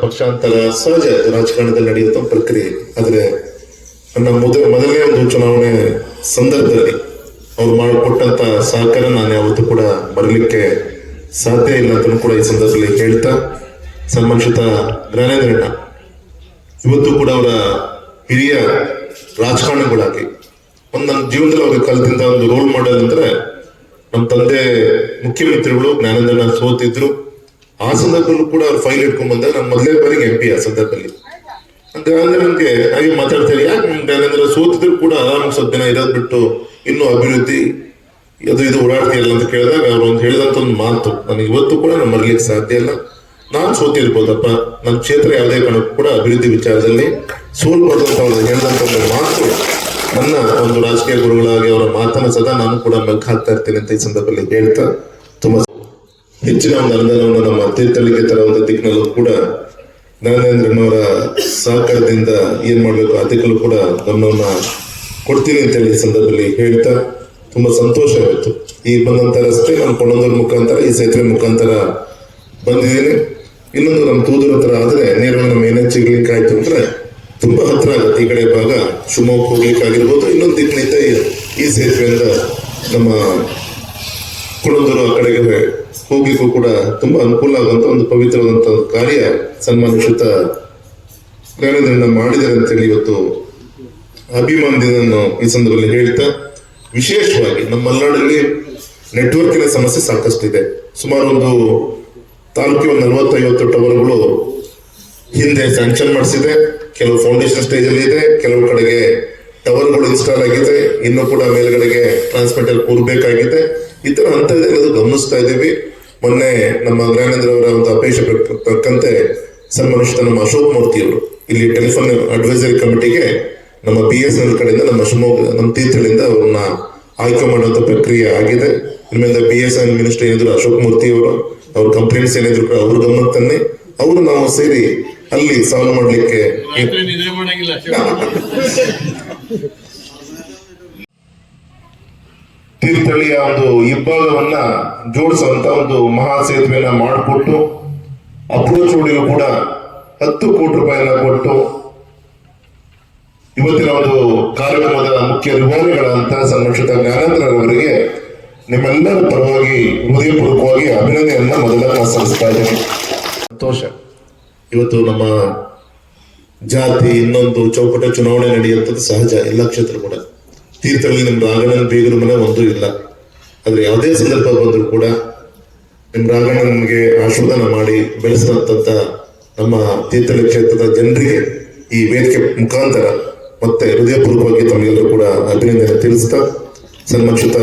ಪಕ್ಷಾಂತರ ಸಹಜ ರಾಜಕಾರಣದಲ್ಲಿ ನಡೆಯುತ್ತ ಪ್ರಕ್ರಿಯೆ. ಆದರೆ ನನ್ನ ಮೊದಲನೇ ಒಂದು ಚುನಾವಣೆ ಸಂದರ್ಭದಲ್ಲಿ ಅವ್ರು ಮಾಡಿಕೊಟ್ಟಂತ ಸಹಕಾರ ನಾನು ಯಾವತ್ತೂ ಕೂಡ ಬರಲಿಕ್ಕೆ ಸಾಧ್ಯ ಇಲ್ಲ ಅಂತ ಕೂಡ ಈ ಸಂದರ್ಭದಲ್ಲಿ ಹೇಳ್ತಾ, ಸನ್ಮಾನಿತ ಜ್ಞಾನೇಂದ್ರಣ್ಣ ಇವತ್ತು ಕೂಡ ಅವರ ಹಿರಿಯ ರಾಜಕಾರಣಿಗಳಾಗಿ ನನ್ನ ಜೀವನದಲ್ಲಿ ಅವ್ರಿಗೆ ಕಲಿತಿದ್ದ ಒಂದು ರೋಲ್ ಮಾಡೆಲ್ ಅಂದ್ರೆ ನಮ್ಮ ತಂದೆ ಮುಖ್ಯಮಂತ್ರಿಗಳು ಜ್ಞಾನೇಂದ್ರಣ್ಣ ಸೋತಿದ್ರು. ಆ ಸಂದರ್ಭದಲ್ಲೂ ಕೂಡ ಅವ್ರು ಫೈಲ್ ಇಟ್ಕೊಂಡ್ ಬಂದಾಗ ನಾನು ಮೊದಲೇ ಬಾರಿಗೆ MP ಆ ಸಂದರ್ಭದಲ್ಲಿ ಅಂದ್ರೆ ನನ್ಗೆ ಹಾಗೆ ಮಾತಾಡ್ತಾರೆ, ಯಾಕೆ ಜ್ಞಾನೇಂದ್ರ ಸೋತಿದ್ರು ಕೂಡ ಆರಾಮ ಸ್ವಲ್ಪ ದಿನ ಇರೋದ್ ಬಿಟ್ಟು ಇನ್ನೂ ಅಭಿವೃದ್ಧಿ ಇದು ಓಡಾಡ್ತೀಯಲ್ಲ ಅಂತ ಕೇಳಿದಾಗ ಅವ್ರು ಒಂದು ಹೇಳಿದಂತ ಒಂದು ಮಾತು ನನಗೆ ಇವತ್ತು ಕೂಡ ನಾನು ಮರಲಿಕ್ಕೆ ಸಾಧ್ಯ ಇಲ್ಲ. ನಾನು ಸೋತಿರ್ಬೋದಪ್ಪ, ನನ್ನ ಕ್ಷೇತ್ರ ಯಾವುದೇ ಕಾರಣಕ್ಕೂ ಕೂಡ ಅಭಿವೃದ್ಧಿ ವಿಚಾರದಲ್ಲಿ ಸೋಲ್ಬಾರ್ದಂತ ಅವ್ರು ಹೇಳಿದಂತ ಒಂದು ಮಾತು ನನ್ನ ಒಂದು ರಾಜಕೀಯ ಗುರುಗಳಾಗಿ ಅವರ ಮಾತನ್ನ ಸದಾ ನಾನು ಕೂಡ ಮೆಲ್ಕ್ ಹಾಕ್ತಾ ಇರ್ತೇನೆ ಅಂತ ಈ ಸಂದರ್ಭದಲ್ಲಿ ಹೇಳ್ತಾ, ತುಂಬಾ ಹೆಚ್ಚಿನ ಒಂದು ಅನುದಾನವನ್ನು ನಮ್ಮ ತೀರ್ಥಹಳ್ಳಿಗೆ ತರುವಂತ ದಿಕ್ಕಿನಲ್ಲೂ ಕೂಡ ಜ್ಞಾನೇಂದ್ರನವರ ಸಹಕಾರದಿಂದ ಏನ್ ಮಾಡ್ಬೇಕು ಅದಕ್ಕಲ್ಲೂ ಕೂಡ ಗಮನವನ್ನ ಕೊಡ್ತೀನಿ ಅಂತ ಹೇಳಿ ಈ ಸಂದರ್ಭದಲ್ಲಿ ಹೇಳ್ತಾ ತುಂಬಾ ಸಂತೋಷ ಆಯಿತು. ಈ ಬಂದಂತ ರಸ್ತೆ ನಾನು ಕೊಂಡೊಂದರ ಮುಖಾಂತರ ಈ ಸೇತುವೆ ಮುಖಾಂತರ ಬಂದಿದ್ದೀನಿ. ಇನ್ನೊಂದು ನಮ್ಮ ತೂದೂರು ಹತ್ರ ಆದ್ರೆ ನೇರವಾಗಿ ನಮ್ಮ ಏನೇ ಸಿಗ್ಲಿಕ್ಕೆ ಆಯ್ತು ಅಂದ್ರೆ ತುಂಬಾ ಹತ್ರ ಆಗುತ್ತೆ. ಈ ಕಡೆ ಭಾಗ ಶಿವಮೊಗ್ಗ ಹೋಗ್ಲಿಕ್ಕೆ ಆಗಿರ್ಬೋದು, ಇನ್ನೊಂದು ದಿಕ್ಕಿನಿಂದ ಈ ಸೇತುವೆಯಿಂದ ನಮ್ಮ ಕುಳಂದೂರು ಆ ಕಡೆಗೆ ಹೋಗ್ಲಿಕ್ಕೂ ಕೂಡ ತುಂಬಾ ಅನುಕೂಲ ಆಗುವಂತ ಒಂದು ಪವಿತ್ರವಾದಂತ ಕಾರ್ಯ ಸನ್ಮಾನಿತ ಜ್ಞಾನೇಂದ್ರಣ್ಣ ಮಾಡಿದ್ದಾರೆ ಅಂತೇಳಿ ಇವತ್ತು ಅಭಿಮಾನದಿಂದ ಈ ಸಂದರ್ಭದಲ್ಲಿ ಹೇಳ್ತಾ, ವಿಶೇಷವಾಗಿ ನಮ್ಮ ಮಲೆನಾಡಲ್ಲಿ ನೆಟ್ವರ್ಕಿನ ಸಮಸ್ಯೆ ಸಾಕಷ್ಟಿದೆ. ಸುಮಾರು ಒಂದು ತಾಲೂಕಿಗೆ 40-50 ಟವರ್ಗಳು ಹಿಂದೆ ಸ್ಯಾಂಕ್ಷನ್ ಮಾಡಿಸಿದೆ. ಕೆಲವು ಫೌಂಡೇಶನ್ ಸ್ಟೇಜ್ ಅಲ್ಲಿ ಇದೆ, ಕೆಲವು ಕಡೆಗೆ ಟವರ್ಗಳು ಇನ್ಸ್ಟಾಲ್ ಆಗಿದೆ, ಇನ್ನು ಕೂಡ ಮೇಲ್ಗಡೆಗೆ ಟ್ರಾನ್ಸ್ಮಿಟರ್ ಕೂರ್ಬೇಕಾಗಿದೆ. ಈ ತರ ಹಂತದಲ್ಲಿ ಗಮನಿಸ್ತಾ ಇದ್ದೀವಿ. ಮೊನ್ನೆ ನಮ್ಮ ಜ್ಞಾನೇಂದ್ರ ಅವರ ಒಂದು ಅಪೇಕ್ಷೆ ತಕ್ಕಂತೆ ಸನ್ಮಾನಿತ ನಮ್ಮ ಅಶೋಕ್ ಮೂರ್ತಿ ಅವರು ಇಲ್ಲಿ ಟೆಲಿಫೋನ್ ಅಡ್ವೈಸರಿ ಕಮಿಟಿಗೆ ನಮ್ಮ BSNL ಕಡೆಯಿಂದ ನಮ್ಮ ಶಿವಮೊಗ್ಗ ನಮ್ಮ ತೀರ್ಥಹಳ್ಳಿಯಿಂದ ಅವ್ರನ್ನ ಆಯ್ಕೆ ಮಾಡುವಂತ ಪ್ರಕ್ರಿಯೆ ಆಗಿದೆ. ಇನ್ಮೇಲೆ BSNL ಮಿನಿಸ್ಟರ್ ಏನಿದ್ರು ಅಶೋಕ್ ಮೂರ್ತಿ ಅವರು, ಅವ್ರ ಕಂಪ್ಲೇಂಟ್ಸ್ ಏನಿದ್ರು ಕೂಡ ಅವ್ರ ಗಮನಕ್ಕನ್ನೇ ಅವರು ನಾವು ಸೇರಿ ಅಲ್ಲಿ ಸಾಲ್ವ್ ಮಾಡ್ಲಿಕ್ಕೆ ತೀರ್ಥಹಳ್ಳಿಯ ಒಂದು ಇಬ್ಬಾಗವನ್ನ ಜೋಡಿಸುವಂತ ಒಂದು ಮಹಾ ಸೇತುವೆಯನ್ನ ಮಾಡಿಕೊಟ್ಟು ಅಪ್ರೋಚ್ ರೋಡಿಗೂ ಕೂಡ 10 ಕೋಟಿ ರೂಪಾಯಿಯನ್ನ ಕೊಟ್ಟು ಇವತ್ತಿನ ಒಂದು ಕಾರ್ಯಕ್ರಮದ ಮುಖ್ಯ ರಿವಾರಿಗಳಂತ ಸನ್ಮಾನಿತ ಜ್ಞಾನೇಂದ್ರರವರಿಗೆ ನಿಮ್ಮೆಲ್ಲರ ಪರವಾಗಿ ಹೃದಯಪೂರ್ವಕವಾಗಿ ಅಭಿನಂದನೆಯನ್ನ ಮೊದಲ ಸಲ್ಲಿಸ್ತಾ ಇದ್ದೇನೆ. ಸಂತೋಷ. ಇವತ್ತು ನಮ್ಮ ಜಾತಿ ಇನ್ನೊಂದು ಚೌಕಟ ಚುನಾವಣೆ ನಡೆಯುವಂಥದ್ದು ಸಹಜ, ಎಲ್ಲ ಕ್ಷೇತ್ರ ಕೂಡ. ತೀರ್ಥಹಳ್ಳಿ ನಿಮ್ ರಾಘಣ್ಣನ ಬೀಗರ ಮನೆ ಒಂದೂ ಇಲ್ಲ. ಆದ್ರೆ ಯಾವುದೇ ಸಂದರ್ಭ ಬಂದರೂ ಕೂಡ ನಿಮ್ ರಾಘಣ್ಣ ನಮಗೆ ಆಶೀರ್ವಾದ ಮಾಡಿ ಬೆಳೆಸಿದಂತ ನಮ್ಮ ತೀರ್ಥಹಳ್ಳಿ ಕ್ಷೇತ್ರದ ಜನರಿಗೆ ಈ ವೇದಿಕೆ ಮುಖಾಂತರ ಮತ್ತೆ ಹೃದಯಪೂರ್ವಕವಾಗಿ ತಮಗೆಲ್ಲರೂ ಕೂಡ ಅಭಿನಂದನೆ ತಿಳಿಸ್ತಾ ಸನ್ಮಾನಿತ